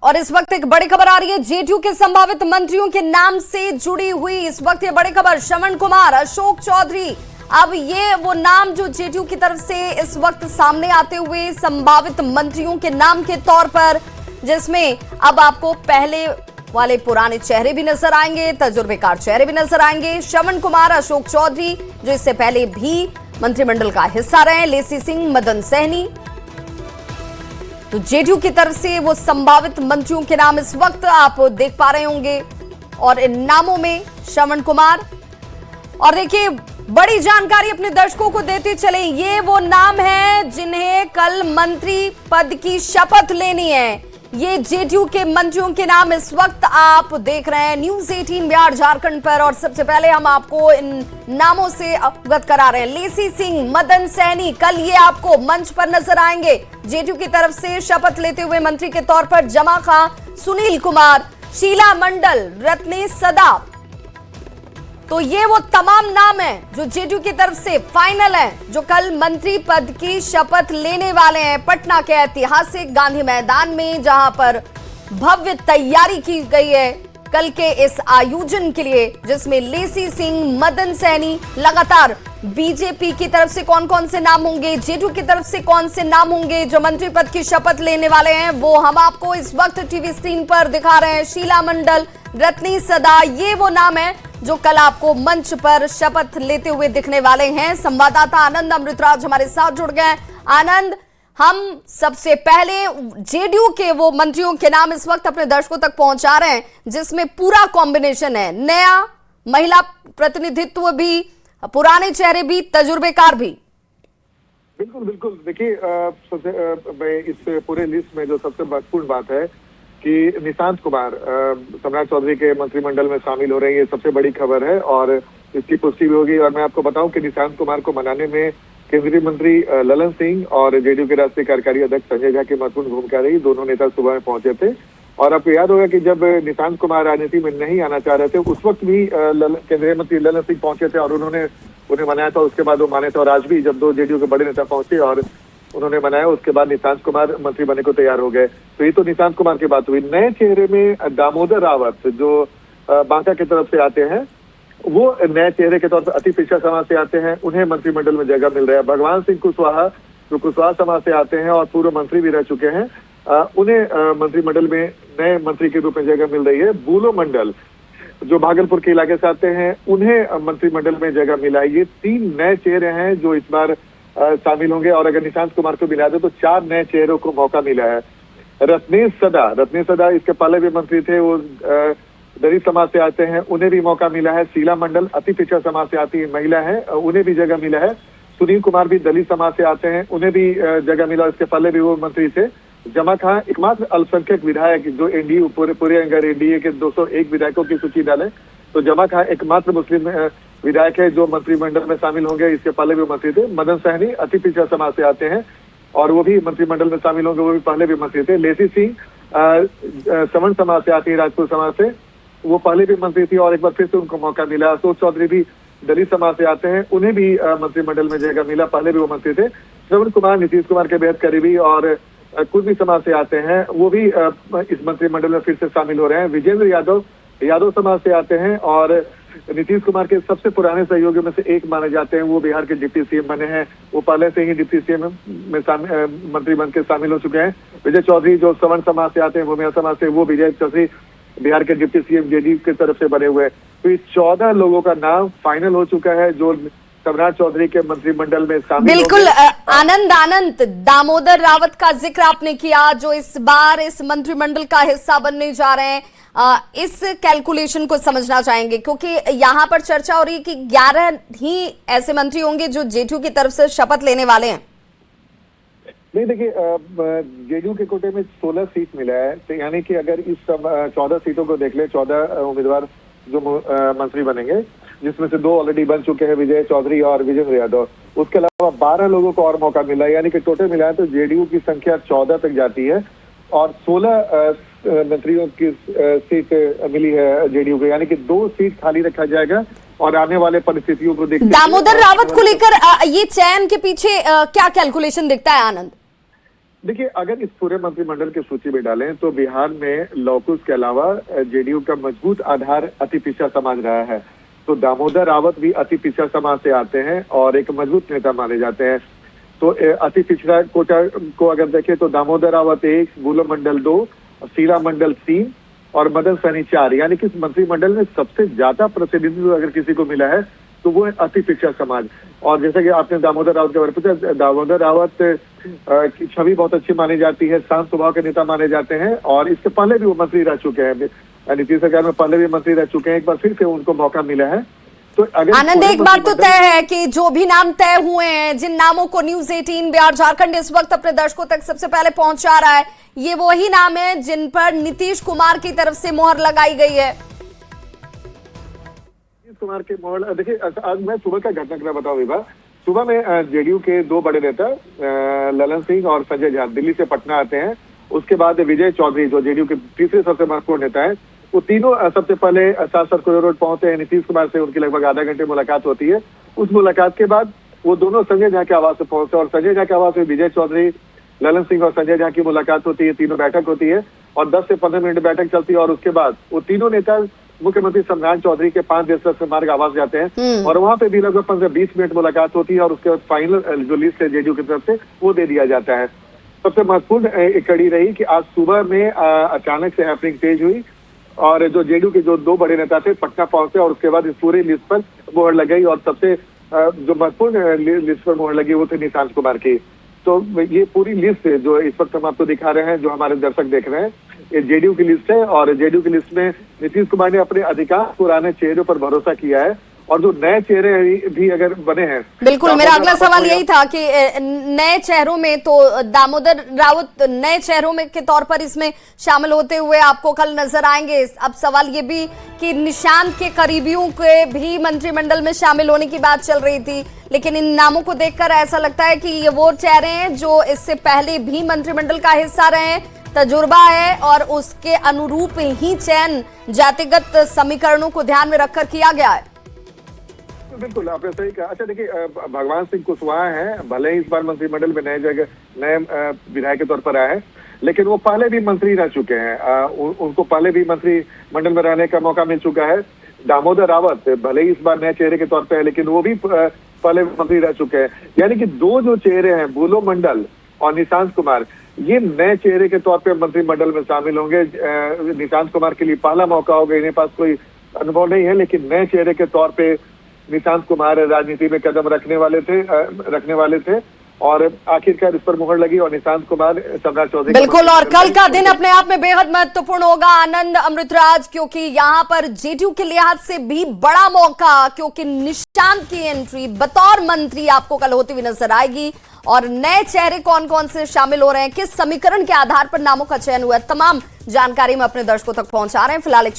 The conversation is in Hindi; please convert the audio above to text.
और इस वक्त एक बड़ी खबर आ रही है जेडीयू के संभावित मंत्रियों के नाम से जुड़ी हुई। इस वक्त ये बड़ी खबर, श्रवण कुमार, अशोक चौधरी, अब ये वो नाम जो जेडीयू की तरफ से इस वक्त सामने आते हुए संभावित मंत्रियों के नाम के तौर पर, जिसमें अब आपको पहले वाले पुराने चेहरे भी नजर आएंगे, तजुर्बेकार चेहरे भी नजर आएंगे। श्रवण कुमार, अशोक चौधरी जो इससे पहले भी मंत्रिमंडल का हिस्सा रहे, लेसी सिंह, मदन सहनी, तो जेडीयू की तरफ से वो संभावित मंत्रियों के नाम इस वक्त आप देख पा रहे होंगे। और इन नामों में श्रवण कुमार, और देखिए बड़ी जानकारी अपने दर्शकों को देते चले, ये वो नाम है जिन्हें कल मंत्री पद की शपथ लेनी है। ये जेडीयू के मंत्रियों के नाम इस वक्त आप देख रहे हैं न्यूज 18 बिहार झारखंड पर। और सबसे पहले हम आपको इन नामों से अवगत करा रहे हैं। लेसी सिंह, मदन सहनी, कल ये आपको मंच पर नजर आएंगे जेडीयू की तरफ से शपथ लेते हुए मंत्री के तौर पर। जमा खां, सुनील कुमार, शीला मंडल, रत्नेश सदा, तो ये वो तमाम नाम हैं जो जेडीयू की तरफ से फाइनल हैं, जो कल मंत्री पद की शपथ लेने वाले हैं पटना के ऐतिहासिक गांधी मैदान में, जहां पर भव्य तैयारी की गई है कल के इस आयोजन के लिए, जिसमें लेसी सिंह, मदन सहनी, लगातार बीजेपी की तरफ से कौन कौन से नाम होंगे, जेडीयू की तरफ से कौन से नाम होंगे जो मंत्री पद की शपथ लेने वाले हैं, वो हम आपको इस वक्त टीवी स्क्रीन पर दिखा रहे हैं। शीला मंडल, रत्नेश सदा, ये वो नाम है जो कल आपको मंच पर शपथ लेते हुए दिखने वाले हैं। संवाददाता आनंद अमृतराज हमारे साथ जुड़ गए। आनंद, हम सबसे पहले जेडीयू के वो मंत्रियों के नाम इस वक्त अपने दर्शकों तक पहुंचा रहे हैं, जिसमें पूरा कॉम्बिनेशन है, नया महिला प्रतिनिधित्व भी, पुराने चेहरे भी, तजुर्बेकार भी। बिल्कुल बिल्कुल, देखिए इस पूरे लिस्ट में जो सबसे महत्वपूर्ण बात है कि निशांत कुमार सम्राट चौधरी के मंत्रिमंडल में शामिल हो रहे हैं, ये सबसे बड़ी खबर है और इसकी पुष्टि भी होगी। और मैं आपको बताऊं कि निशांत कुमार को मनाने में केंद्रीय मंत्री ललन सिंह और जेडीयू के राष्ट्रीय कार्यकारी अध्यक्ष संजय झा की महत्वपूर्ण भूमिका रही। दोनों नेता सुबह में पहुंचे थे और आपको याद होगा कि जब निशांत कुमार राजनीति में नहीं आना चाह रहे थे, उस वक्त भी केंद्रीय मंत्री ललन सिंह पहुंचे थे और उन्होंने उन्हें मनाया था। उसके बाद वो माने थे और आज भी जब दो जेडीयू के बड़े नेता पहुंचे और उन्होंने मनाया, उसके बाद निशांत कुमार मंत्री बनने को तैयार हो गए। तो ये तो निशांत कुमार की बात हुई। नए चेहरे में दामोदर रावत जो बांका की तरफ से आते हैं, वो नए चेहरे के तौर पर अति पिछड़ा समाज से आते हैं, उन्हें मंत्रिमंडल में जगह मिल रहा है। भगवान सिंह कुशवाहा जो कुशवाहा समाज से आते हैं और पूर्व मंत्री भी रह चुके हैं, उन्हें मंत्रिमंडल में नए मंत्री के रूप में जगह मिल रही है। बूलो मंडल जो भागलपुर के इलाके से आते हैं, उन्हें मंत्रिमंडल में जगह मिला है। ये 3 नए चेहरे हैं जो इस बार शामिल होंगे और अगर निशांत कुमार को मिला दे तो 4 नए चेहरों को मौका मिला है। रत्नेश सदा इसके पहले भी मंत्री थे, वो दलित समाज से आते हैं, उन्हें भी मौका मिला है। शीला मंडल अति पिछड़ा समाज से आती महिला है, उन्हें भी जगह मिला है। सुनील कुमार भी दलित समाज से आते हैं, उन्हें भी जगह मिला, इसके पहले भी वो मंत्री थे। जमा खां एकमात्र अल्पसंख्यक विधायक जो एनडीए पूरे अगर एनडीए के 201 विधायकों की सूची डाले तो जमा खां एकमात्र मुस्लिम विधायक है जो मंत्रिमंडल में शामिल होंगे, इसके पहले भी मंत्री थे। मदन सहनी अति पिछड़ा समाज से आते हैं और वो भी मंत्रिमंडल में शामिल होंगे, वो भी पहले भी मंत्री थे। लेसी सिंह सवर्ण समाज से आती है, राजपूत समाज से, वो पहले भी मंत्री थी और एक बार फिर से उनको मौका मिला। अशोक चौधरी भी दलित समाज से आते हैं, उन्हें भी मंत्रिमंडल में जगह मिला, पहले भी वो मंत्री थे। श्रवण कुमार नीतीश कुमार के बेहद करीबी और कुर्मी समाज से आते हैं, वो भी इस मंत्रिमंडल में फिर से शामिल हो रहे हैं। विजेंद्र यादव समाज से आते हैं और नीतीश कुमार के सबसे पुराने सहयोगियों में से एक माने जाते हैं। वो बिहार के डिप्टी सीएम बने हैं, वो पहले से ही डिप्टी सीएम में मंत्री बन के शामिल हो चुके हैं। विजय चौधरी जो सवर्ण समाज से आते हैं, भूमिया समाज से, वो विजय चौधरी बिहार के डिप्टी सीएम जेडीयू की तरफ से बने हुए हैं। तो ये 14 लोगों का नाम फाइनल हो चुका है जो सम्राट चौधरी के मंत्रिमंडल में शामिल। बिल्कुल आनंद, दामोदर रावत का जिक्र आपने किया जो इस बार इस मंत्रिमंडल का हिस्सा बनने जा रहे हैं। इस कैलकुलेशन को समझना चाहेंगे क्योंकि यहाँ पर चर्चा हो रही है कि 11 ही ऐसे मंत्री होंगे जो जेडीयू की तरफ से शपथ लेने वाले हैं। नहीं, देखिए जेडीयू के कोटे में 16 सीट मिला है, तो यानी कि अगर इस 14 सीटों को देख ले, 14 उम्मीदवार जो मंत्री बनेंगे, जिसमें से 2 ऑलरेडी बन चुके हैं, विजय चौधरी और विजेंद्र यादव, उसके अलावा 12 लोगों को और मौका मिला है, यानी कि टोटल मिलाए तो जेडीयू की संख्या 14 तक जाती है और 16 मंत्रियों की सीट मिली है जेडीयू को, यानी कि 2 सीट खाली रखा जाएगा और आने वाले परिस्थितियों को देखते दामोदर रावत को लेकर ये चयन के पीछे क्या कैलकुलेशन दिखता है आनंद? देखिए, अगर इस पूरे मंत्रिमंडल की सूची में डालें तो बिहार में लौकुश के अलावा जेडीयू का मजबूत आधार अति पिछड़ा समाज रहा है। तो दामोदर रावत भी अति पिछड़ा समाज से आते हैं और एक मजबूत नेता माने जाते हैं। तो अति पिछड़ा कोटा को अगर देखें तो दामोदर रावत 1, बुलो मंडल 2, शीला मंडल 3 और मदन सहनी 4, यानी कि इस मंत्रिमंडल में सबसे ज्यादा प्रतिनिधित्व अगर किसी को मिला है तो वो है अति पिछड़ा समाज। और जैसे कि आपने दामोदर रावत के बारे में पूछा, दामोदर रावत की छवि बहुत अच्छी मानी जाती है, शांत स्वभाव के नेता माने जाते हैं और इससे पहले भी वो मंत्री रह चुके हैं, नीतीश सरकार में पहले भी मंत्री रह चुके हैं, एक बार फिर से उनको मौका मिला है। तो अगर आनंद, एक बात तो तय है कि जो भी नाम तय हुए हैं, जिन नामों को न्यूज 18 बिहार झारखंड इस वक्त अपने दर्शकों तक सबसे पहले पहुंचा रहा है, ये वही नाम है जिन पर नीतीश कुमार की तरफ से मोहर लगाई गई है। नीतीश कुमार के मोहर, देखिए आज मैं सुबह का घटनाक्रम बताऊं विभा। सुबह में जेडीयू के 2 बड़े नेता ललन सिंह और संजय झा दिल्ली से पटना आते हैं। उसके बाद विजय चौधरी जो जेडीयू के तीसरे सबसे महत्वपूर्ण नेता है, वो तीनों सबसे पहले सांसद कोरिडोर रोड पहुंचते हैं। नीतीश कुमार से उनकी लगभग आधा घंटे मुलाकात होती है। उस मुलाकात के बाद वो दोनों संजय झा के आवास पे पहुंचते हैं और संजय झा के आवास में विजय चौधरी, ललन सिंह और संजय झा की मुलाकात होती है। तीनों बैठक होती है और 10 से 15 मिनट बैठक चलती है और उसके बाद वो तीनों नेता मुख्यमंत्री सम्राट चौधरी के 5 देशस्थ मार्ग आवास जाते हैं और वहां पे भी लगभग 15-20 मिनट मुलाकात होती है और उसके बाद फाइनल जो लिस्ट है जेडीयू की तरफ से वो दे दिया जाता है। सबसे महत्वपूर्ण एक कड़ी रही कि आज सुबह में अचानक से हैपनिंग तेज हुई और जो जेडीयू के जो 2 बड़े नेता थे पटना पहुंचे और उसके बाद इस पूरी लिस्ट पर मोहर लगाई और सबसे जो महत्वपूर्ण लिस्ट पर मोहर लगी वो थे निशांत कुमार की। तो ये पूरी लिस्ट जो इस वक्त हम आपको दिखा रहे हैं, जो हमारे दर्शक देख रहे हैं, ये जेडीयू की लिस्ट है और जेडीयू की लिस्ट में नीतीश कुमार ने अपने अधिकांश पुराने चेहरों पर भरोसा किया है और जो नए चेहरे भी अगर बने हैं। बिल्कुल, मेरा अगला सवाल यही था कि नए चेहरों में तो दामोदर रावत नए चेहरों में के तौर पर इसमें शामिल होते हुए आपको कल नजर आएंगे। अब सवाल ये भी कि निशांत के करीबियों के भी मंत्रिमंडल में शामिल होने की बात चल रही थी, लेकिन इन नामों को देखकर ऐसा लगता है कि ये वो चेहरे हैं जो इससे पहले भी मंत्रिमंडल का हिस्सा रहे हैं, तजुर्बा है और उसके अनुरूप ही चयन जातिगत समीकरणों को ध्यान में रखकर किया गया है। बिल्कुल, आपने सही कहा। अच्छा देखिए, भगवान सिंह कुशवाहा हैं, भले ही इस बार मंत्रिमंडल में नए विधायक के तौर पर आए हैं, लेकिन वो पहले भी मंत्री रह चुके हैं। उनको पहले भी मंत्रिमंडल में रहने का मौका मिल चुका है। दामोदर रावत भले ही इस बार नए चेहरे के तौर पर है, लेकिन वो भी पहले मंत्री रह चुके हैं। यानी कि 2 जो चेहरे हैं, बुलो मंडल और निशांत कुमार, ये नए चेहरे के तौर पर मंत्रिमंडल में शामिल होंगे। निशांत कुमार के लिए पहला मौका होगा, इन्हें पास कोई अनुभव नहीं है, लेकिन नए चेहरे के तौर पे निशांत कुमार राजनीति में कदम रखने वाले थे और आखिरकार इस पर मुहर लगी और निशांत कुमार सम्राट चौधरी। बिल्कुल, और कल का दिन अपने आप में बेहद महत्वपूर्ण होगा आनंद अमृतराज, क्योंकि यहाँ पर जेडीयू के लिहाज से भी बड़ा मौका, क्योंकि निशांत की एंट्री बतौर मंत्री आपको कल होती हुई नजर आएगी और नए चेहरे कौन कौन से शामिल हो रहे हैं, किस समीकरण के आधार पर नामों का चयन हुआ है, तमाम जानकारी हम अपने दर्शकों तक पहुंचा रहे हैं। फिलहाल एक